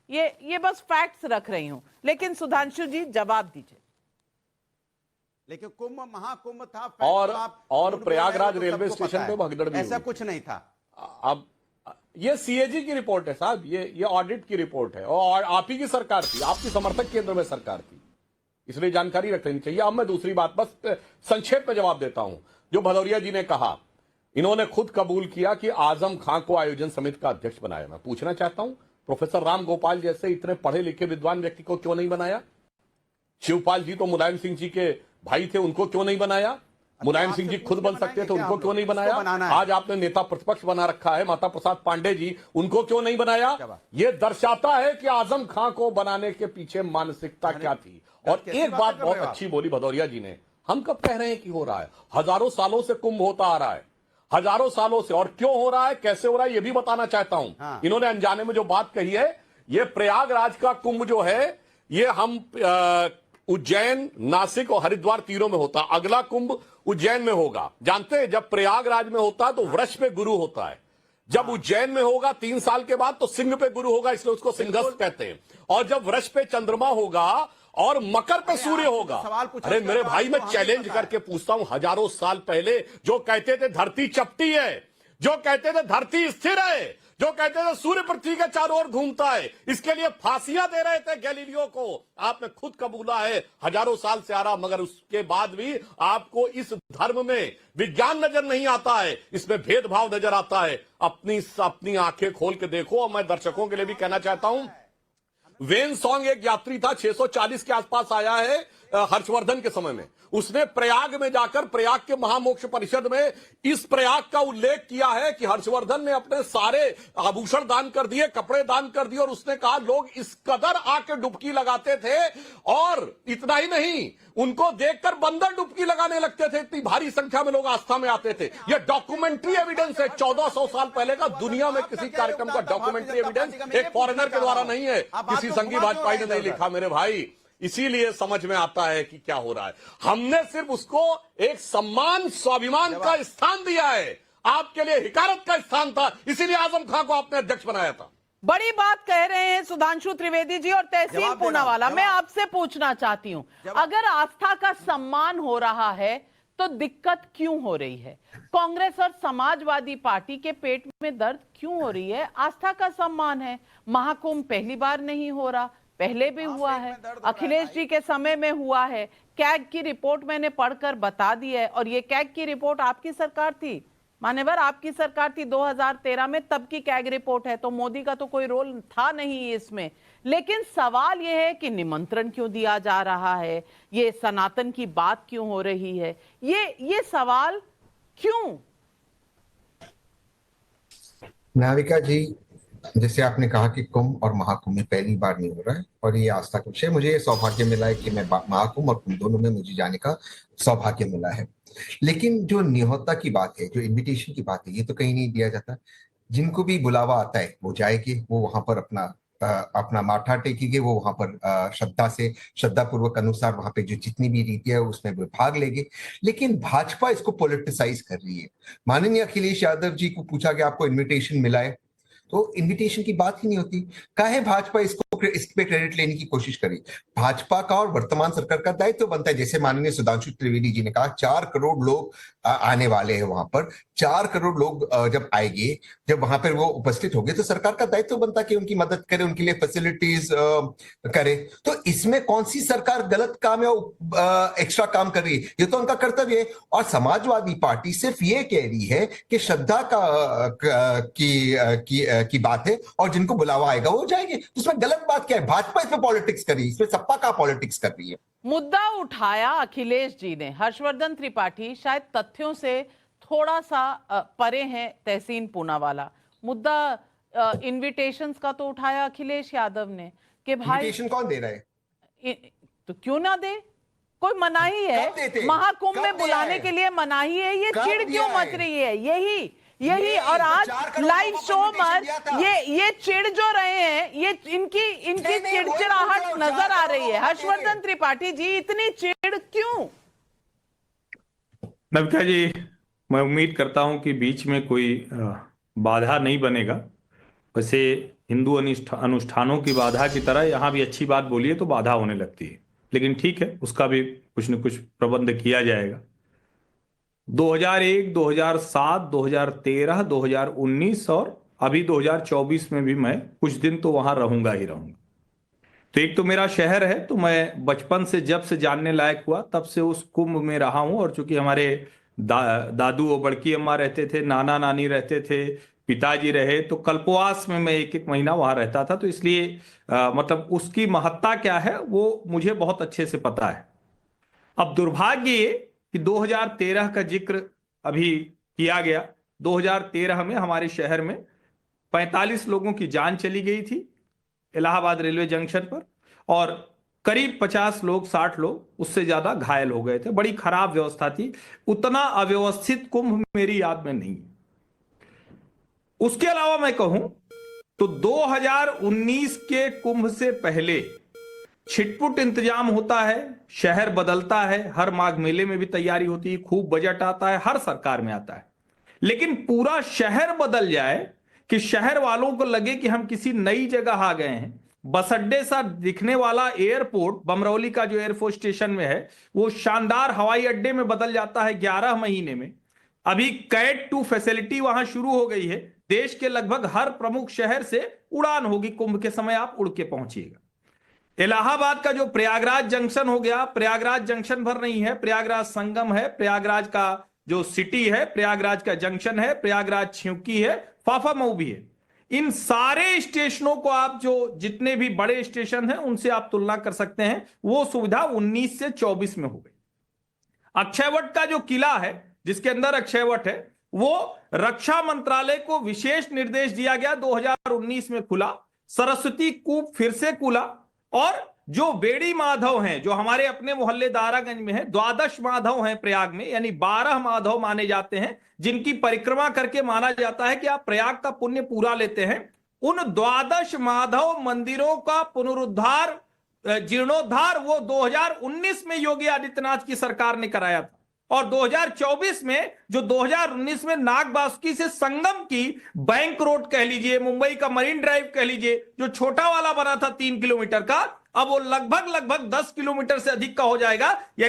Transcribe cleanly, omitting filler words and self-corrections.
ये बस फैक्ट्स रख रही हूं। लेकिन सुधांशु जी जवाब दीजिए। लेकिन कुंभ महाकुंभ था, और प्रयागराज रेलवे स्टेशन पे भगदड़ भी ऐसा हुई कुछ नहीं था। अब ये सीएजी की रिपोर्ट है साहब, ये ऑडिट की रिपोर्ट है, और आप ही की सरकार थी, आपकी समर्थक केंद्र में सरकार थी, इसलिए जानकारी रख लेनी चाहिए। अब मैं दूसरी बात बस संक्षेप में जवाब देता हूं। जो भदौरिया जी ने कहा, इन्होंने खुद कबूल किया कि आजम खां को आयोजन समिति का अध्यक्ष बनाया। मैं पूछना चाहता हूं, प्रोफेसर राम गोपाल जैसे इतने पढ़े लिखे विद्वान व्यक्ति को क्यों नहीं बनाया? शिवपाल जी तो मुलायम सिंह जी के भाई थे, उनको क्यों नहीं बनाया? मुलायम सिंह जी खुद बन सकते थे, उनको क्यों नहीं बनाया? आज आपने नेता प्रतिपक्ष बना रखा है माता प्रसाद पांडे जी, उनको क्यों नहीं बनाया? ये दर्शाता है कि आजम खां को बनाने के पीछे मानसिकता क्या थी। और एक बात बहुत अच्छी बोली भदौरिया जी ने, हम कब कह रहे हैं कि हो रहा है? हजारों सालों से कुंभ होता आ रहा है, हजारों सालों से, और क्यों हो रहा है, कैसे हो रहा है, ये भी बताना चाहता हूं। इन्होंने अनजाने में जो बात कही है, ये प्रयागराज का कुंभ जो है, ये हम उज्जैन, नासिक और हरिद्वार तीनों में होता, अगला कुंभ उज्जैन में होगा। जानते हैं, जब प्रयागराज में होता है तो वृष पे गुरु होता है, जब उज्जैन में होगा 3 साल के बाद तो सिंह पे गुरु होगा, इसलिए उसको सिंहस्थ कहते हैं। और जब वृष पे चंद्रमा होगा और मकर पे सूर्य होगा। अरे मेरे भाई, मैं चैलेंज करके पूछता हूं, हजारों साल पहले जो कहते थे धरती चपटी है, जो कहते थे धरती स्थिर है, जो कहते थे सूर्य पृथ्वी के चारों ओर घूमता है, इसके लिए फांसियां दे रहे थे गैलीलियो को, आपने खुद कबूला है हजारों साल से आ रहा, मगर उसके बाद भी आपको इस धर्म में विज्ञान नजर नहीं आता है, इसमें भेदभाव नजर आता है। अपनी आंखें खोल के देखो। और मैं दर्शकों के लिए भी कहना चाहता हूं, वेन सॉन्ग एक यात्री था, 640 के आसपास आया है हर्षवर्धन के समय में, उसने प्रयाग में जाकर प्रयाग के महामोक्ष परिषद में इस प्रयाग का उल्लेख किया है कि हर्षवर्धन ने अपने सारे आभूषण दान कर दिए, कपड़े दान कर दिए, और उसने कहा लोग इस कदर आके डुबकी लगाते थे, और इतना ही नहीं, उनको देखकर बंदर डुबकी लगाने लगते थे, इतनी भारी संख्या में लोग आस्था में आते थे। यह डॉक्यूमेंट्री एविडेंस है, 1400 साल पहले का, दुनिया में किसी कार्यक्रम का डॉक्यूमेंट्री एविडेंस एक फॉरेनर के द्वारा नहीं है, किसी संघी भाजपाई ने नहीं लिखा मेरे भाई। इसीलिए समझ में आता है कि क्या हो रहा है। हमने सिर्फ उसको एक सम्मान, स्वाभिमान का स्थान दिया है, आपके लिए हिकारत का स्थान था, इसीलिए आजम खां को आपने अध्यक्ष बनाया था। बड़ी बात कह रहे हैं सुधांशु त्रिवेदी जी। और तहसीन पूनावाला, मैं आपसे पूछना चाहती हूं, अगर आस्था का सम्मान हो रहा है तो दिक्कत क्यों हो रही है? कांग्रेस और समाजवादी पार्टी के पेट में दर्द क्यों हो रही है? आस्था का सम्मान है, महाकुंभ पहली बार नहीं हो रहा, पहले भी हुआ है, अखिलेश जी के समय में हुआ है। कैग की रिपोर्ट मैंने पढ़कर बता दी है, और ये कैग की रिपोर्ट आपकी सरकार थी मान्यवर, आपकी सरकार थी 2013 में, तब की कैग रिपोर्ट है, तो मोदी का तो कोई रोल था नहीं इसमें। लेकिन सवाल यह है कि निमंत्रण क्यों दिया जा रहा है, ये सनातन की बात क्यों हो रही है, ये सवाल क्यों? नाविका जी, जैसे आपने कहा कि कुंभ और महाकुंभ में पहली बार नहीं हो रहा है, और ये आस्था का विषय, मुझे ये सौभाग्य मिला है कि मैं महाकुंभ और कुंभ दोनों में मुझे जाने का सौभाग्य मिला है। लेकिन जो न्योता की बात है, जो इनविटेशन की बात है, ये तो कहीं नहीं दिया जाता। जिनको भी बुलावा आता है वो जाएंगे, वो वहां पर अपना माथा टेकेंगे, वो वहां पर श्रद्धा पूर्वक अनुसार वहां पे जो जितनी भी रीतियां है उसमें वो भाग लेंगे। लेकिन भाजपा इसको पॉलिटिसाइज कर रही है। माननीय अखिलेश यादव जी को पूछा कि आपको इन्विटेशन मिला है, तो इनविटेशन की बात ही नहीं होती। काहे भाजपा इस पे क्रेडिट लेने की कोशिश करी? भाजपा का और वर्तमान सरकार का दायित्व बनता है, जैसे माननीय सुधांशु त्रिवेदी जी ने कहा, 4 करोड़ लोग आने वाले हैं वहां पर। 4 करोड़ लोग जब आएंगे, जब वहां पर वो उपस्थित होंगे, तो सरकार का दायित्व बनता है कि उनकी मदद करे, उनके लिए फैसिलिटीज करे। तो इसमें कौन सी सरकार गलत काम या एक्स्ट्रा काम कर रही है? ये तो उनका कर्तव्य है। और समाजवादी पार्टी सिर्फ ये कह रही है कि श्रद्धा की बात है, और जिनको बुलावा आएगा वो जाएंगे। तो इसमें गलत बात क्या है? भाजपा इसमें पॉलिटिक्स कर रही है, इसमें सपा का पॉलिटिक्स कर रही है। मुद्दा उठाया अखिलेश जी ने, हर्षवर्धन त्रिपाठी शायद तथ्यों से थोड़ा सा परे हैं तहसीन पूनावाला। मुद्दा इनविटेशंस का तो उठाया अखिलेश यादव ने कि भाई इनविटेशन कौन दे रहा है? तो क्यों ना दे, कोई मनाही है महाकुंभ में बुलाने के लिए, मनाही है, ये चिढ़ क्यों मच रही है? यही और आज लाइव शो पर ये चिढ़ जो रहे हैं, ये इनकी चिड़चिड़ाहट नजर आ रही है। हर्षवर्धन त्रिपाठी जी, इतनी चिढ़ क्यों? नविका जी, मैं उम्मीद करता हूं कि बीच में कोई बाधा नहीं बनेगा। वैसे हिंदू अनुष्ठानों की बाधा की तरह यहां भी अच्छी बात बोलिए तो बाधा होने लगती है। लेकिन ठीक है, उसका भी कुछ न कुछ प्रबंध किया जाएगा। 2001, 2007, 2013, 2019 और अभी 2024 में भी मैं कुछ दिन तो वहां रहूंगा ही रहूंगा। तो एक तो मेरा शहर है, तो मैं बचपन से जब से जानने लायक हुआ तब से उस कुंभ में रहा हूं। और चूंकि हमारे दादू और बड़की अम्मा रहते थे, नाना नानी रहते थे, पिताजी रहे, तो कल्पवास में मैं एक एक महीना वहां रहता था। तो इसलिए मतलब उसकी महत्ता क्या है वो मुझे बहुत अच्छे से पता है। अब दुर्भाग्य ये कि 2013 का जिक्र अभी किया गया। 2013 में हमारे शहर में 45 लोगों की जान चली गई थी इलाहाबाद रेलवे जंक्शन पर, और करीब 50 लोग, 60 लोग उससे ज्यादा घायल हो गए थे। बड़ी खराब व्यवस्था थी। उतना अव्यवस्थित कुंभ मेरी याद में नहीं। उसके अलावा मैं कहूं तो 2019 के कुंभ से पहले छिटपुट इंतजाम होता है, शहर बदलता है, हर माघ मेले में भी तैयारी होती है, खूब बजट आता है, हर सरकार में आता है। लेकिन पूरा शहर बदल जाए कि शहर वालों को लगे कि हम किसी नई जगह आ गए हैं। बस अड्डे सा दिखने वाला एयरपोर्ट, बमरौली का जो एयरफोर्स स्टेशन में है, वो शानदार हवाई अड्डे में बदल जाता है 11 महीने में। अभी कैट 2 फैसिलिटी वहां शुरू हो गई है। देश के लगभग हर प्रमुख शहर से उड़ान होगी, कुंभ के समय आप उड़ के पहुंचिएगा। इलाहाबाद का जो प्रयागराज जंक्शन हो गया, प्रयागराज जंक्शन भर नहीं है, प्रयागराज संगम है, प्रयागराज का जो सिटी है, प्रयागराज का जंक्शन है, प्रयागराज छिवकी है, फाफा मऊ भी है। इन सारे स्टेशनों को आप जो जितने भी बड़े स्टेशन हैं उनसे आप तुलना कर सकते हैं, वो सुविधा 19 से 24 में हो गई। अक्षयवट का जो किला है जिसके अंदर अक्षयवट है, वो रक्षा मंत्रालय को विशेष निर्देश दिया गया, 2019 में खुला। सरस्वती कूप फिर से खुला। और जो बेड़ी माधव हैं, जो हमारे अपने मोहल्ले दारागंज में है, 12 माधव हैं प्रयाग में, यानी 12 माधव माने जाते हैं जिनकी परिक्रमा करके माना जाता है कि आप प्रयाग का पुण्य पूरा लेते हैं। उन 12 माधव मंदिरों का पुनरुद्धार, जीर्णोद्धार वो 2019 में योगी आदित्यनाथ की सरकार ने कराया था। और 2024 में जो 2019 में नागबासुकी से संगम की बैंक रोड कह लीजिए, मुंबई का मरीन ड्राइव कह लीजिए, जो छोटा वाला बना था 3 किलोमीटर का, अब वो लगभग 10 किलोमीटर से अधिक का हो जाएगा। यानी